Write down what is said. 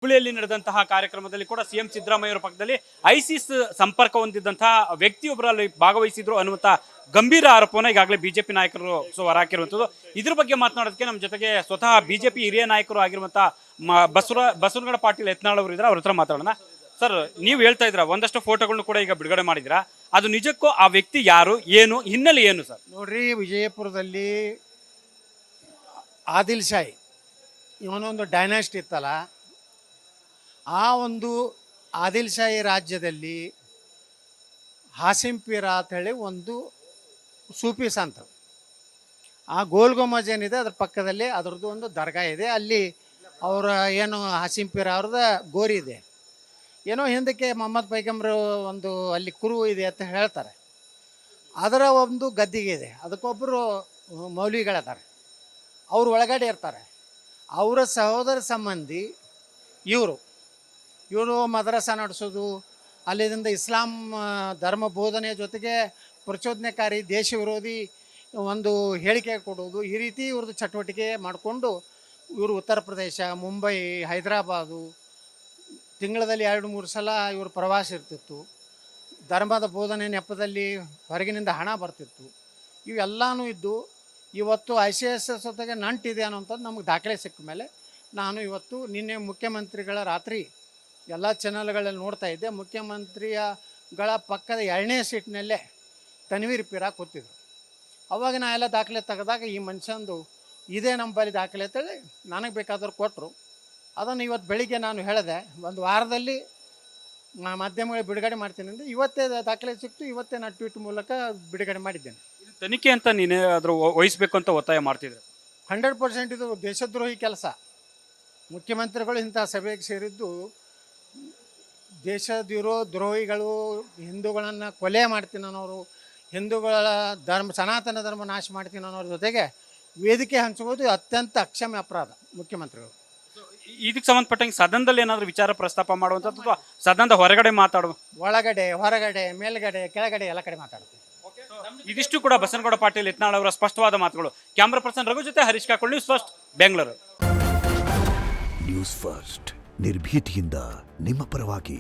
ಹುಬ್ಬಳ್ಳಿಯಲ್ಲಿ ನಡೆದಂತಹ ಕಾರ್ಯಕ್ರಮದಲ್ಲಿ ಕೂಡ ಸಿಎಂ ಸಿದ್ದರಾಮಯ್ಯ ಅವರ ಪಕ್ಕದಲ್ಲಿ ಐಸಿಸ್ ಸಂಪರ್ಕ ಹೊಂದಿದ್ದಂತಹ ವ್ಯಕ್ತಿಯೊಬ್ಬರಲ್ಲಿ ಭಾಗವಹಿಸಿದ್ರು ಅನ್ನುವಂಥ ಗಂಭೀರ ಆರೋಪವನ್ನು ಈಗಾಗಲೇ ಬಿಜೆಪಿ ನಾಯಕರು ಹೊರಹಾಕಿರುವಂಥದ್ದು. ಇದ್ರ ಬಗ್ಗೆ ಮಾತನಾಡೋದಕ್ಕೆ ನಮ್ಮ ಜೊತೆಗೆ ಸ್ವತಃ ಬಿಜೆಪಿ ಹಿರಿಯ ನಾಯಕರು ಆಗಿರುವಂತಹ ಬಸವನಗೌಡ ಪಾಟೀಲ್ ಯತ್ನಾಳ್ ಅವರು ಇದ್ದಾರೆ. ಅವ್ರ ಹತ್ರ ಮಾತಾಡೋಣ. ಸರ್, ನೀವು ಹೇಳ್ತಾ ಇದ್ರ ಒಂದಷ್ಟು ಫೋಟೋಗಳನ್ನ ಕೂಡ ಈಗ ಬಿಡುಗಡೆ ಮಾಡಿದಿರಾ, ಅದು ನಿಜಕ್ಕೂ ಆ ವ್ಯಕ್ತಿ ಯಾರು, ಏನು ಹಿನ್ನೆಲೆ ಏನು ಸರ್? ನೋಡ್ರಿ, ವಿಜಯಪುರದಲ್ಲಿ ಆದಿಲ್ ಶಾಹಿ ಇವನೊಂದು ಡೈನಾಸ್ಟಿ ಇತ್ತಲ್ಲ, ಆ ಒಂದು ಆದಿಲ್ ಶಾಹಿ ರಾಜ್ಯದಲ್ಲಿ ಹಾಸಿಂ ಪೀರ ಅಂತ ಹೇಳಿ ಒಂದು ಸೂಫಿ ಸಂತ, ಆ ಗೋಲ್ ಗುಂಬಜ್ ಏನಿದೆ ಅದ್ರ ಪಕ್ಕದಲ್ಲಿ ಅದರದ್ದು ಒಂದು ದರ್ಗಾ ಇದೆ. ಅಲ್ಲಿ ಅವರ ಏನು ಹಾಸಿಂ ಪೀರ ಅವ್ರದ್ದು ಗೋರಿ ಇದೆ. ಏನೋ ಹಿಂದಕ್ಕೆ ಮೊಹಮ್ಮದ್ ಪೈಗಂಬರು ಒಂದು ಅಲ್ಲಿ ಕುರು ಇದೆ ಅಂತ ಹೇಳ್ತಾರೆ. ಅದರ ಒಂದು ಗದ್ದಿಗೆ ಇದೆ, ಅದಕ್ಕೊಬ್ಬರು ಮೌಲ್ವಿಗಳಿದ್ದಾರೆ, ಅವರು ಒಳಗಡೆ ಇರ್ತಾರೆ. ಅವರ ಸಹೋದರ ಸಂಬಂಧಿ ಇವರು ಮದ್ರಸ ನಡೆಸೋದು, ಅಲ್ಲಿಂದ ಇಸ್ಲಾಂ ಧರ್ಮ ಬೋಧನೆ ಜೊತೆಗೆ ಪ್ರಚೋದನೆಕಾರಿ ದೇಶ ವಿರೋಧಿ ಒಂದು ಹೇಳಿಕೆ ಕೊಡೋದು, ಈ ರೀತಿ ಇವ್ರದ್ದು ಚಟುವಟಿಕೆ ಮಾಡಿಕೊಂಡು ಇವರು ಉತ್ತರ ಪ್ರದೇಶ, ಮುಂಬೈ, ಹೈದರಾಬಾದು ತಿಂಗಳಲ್ಲಿ 2-3 ಸಲ ಇವ್ರ ಪ್ರವಾಸ ಇರ್ತಿತ್ತು. ಧರ್ಮದ ಬೋಧನೆ ನೆಪದಲ್ಲಿ ಹೊರಗಿನಿಂದ ಹಣ ಬರ್ತಿತ್ತು. ಇವೆಲ್ಲನೂ ಇದ್ದು ಇವತ್ತು ICSS ಜೊತೆಗೆ ನಂಟಿದೆ ಅನ್ನೋಂಥದ್ದು ನಮಗೆ ದಾಖಲೆ ಸಿಕ್ಕ ಮೇಲೆ ನಾನು ಇವತ್ತು ನಿನ್ನೆ ಮುಖ್ಯಮಂತ್ರಿಗಳ ರಾತ್ರಿ ಎಲ್ಲ ಚಾನಲ್ಗಳಲ್ಲಿ ನೋಡ್ತಾ ಇದ್ದೆ. ಮುಖ್ಯಮಂತ್ರಿಗಳ ಪಕ್ಕದ 2ನೇ ಸೀಟ್ನಲ್ಲೇ ತನ್ವೀರ್ ಪೀರ ಕೂತಿದ್ರು. ಅವಾಗ ನಾ ಎಲ್ಲ ದಾಖಲೆ ತೆಗೆದಾಗ ಈ ಮನುಷ್ಯಂದು ಇದೇ ನಮ್ಮ ಬಳಿ ದಾಖಲೆ ಅಂತೇಳಿ ನನಗೆ ಬೇಕಾದವ್ರು ಕೊಟ್ಟರು. ಅದನ್ನು ಇವತ್ತು ಬೆಳಿಗ್ಗೆ ನಾನು ಹೇಳಿದೆ, ಒಂದು ವಾರದಲ್ಲಿ ಮಾಧ್ಯಮಗಳಿಗೆ ಬಿಡುಗಡೆ ಮಾಡ್ತೀನಿ ಅಂದರೆ ಇವತ್ತೇ ದಾಖಲೆ ಸಿಕ್ತು. ಇವತ್ತೇ ನಾನು ಟ್ವೀಟ್ ಮೂಲಕ ಬಿಡುಗಡೆ ಮಾಡಿದ್ದೇನೆ. ತನಿಖೆ ಅಂತ ನೀನೇ ಅದ್ರ ವಹಿಸ್ಬೇಕು ಅಂತ ಒತ್ತಾಯ ಮಾಡ್ತಿದ್ರು. 100% ಇದು ದೇಶದ್ರೋಹಿ ಕೆಲಸ. ಮುಖ್ಯಮಂತ್ರಿಗಳು ಇಂಥ ಸಭೆಗೆ ಸೇರಿದ್ದು ದ್ರೋಹಿಗಳು, ಹಿಂದೂಗಳನ್ನು ಕೊಲೆ ಮಾಡ್ತೀನಿ ಅನ್ನೋರು, ಹಿಂದೂಗಳ ಸನಾತನ ಧರ್ಮ ನಾಶ ಮಾಡ್ತೀನಿ ಅನ್ನೋರ ಜೊತೆಗೆ ವೇದಿಕೆ ಹಂಚುವುದು ಅತ್ಯಂತ ಅಕ್ಷಮ್ಯ ಅಪರಾಧ. ಮುಖ್ಯಮಂತ್ರಿಗಳು ಇದಕ್ಕೆ ಸಂಬಂಧಪಟ್ಟಂಗೆ ಸದನದಲ್ಲಿ ಏನಾದರೂ ವಿಚಾರ ಪ್ರಸ್ತಾಪ ಮಾಡುವಂಥದ್ದು ಅಥವಾ ಸದನದ ಹೊರಗಡೆ ಮಾತಾಡುವ? ಒಳಗಡೆ, ಹೊರಗಡೆ, ಮೇಲ್ಗಡೆ, ಕೆಳಗಡೆ ಎಲ್ಲ ಕಡೆ ಮಾತಾಡ್ತೀವಿ. ಇದಿಷ್ಟು ಕೂಡ ಬಸವನಗೌಡ ಪಾಟೀಲ್ ಯತ್ನಾಳ್ ಅವರ ಸ್ಪಷ್ಟವಾದ ಮಾತುಗಳು. ಕ್ಯಾಮ್ರಾ ಪರ್ಸನ್ ರಘು ಜೊತೆ Harish Kakolli, news first, Bengaluru. News first, ನಿರ್ಭೀತಿಯಿಂದ ನಿಮ್ಮ ಪರವಾಗಿ.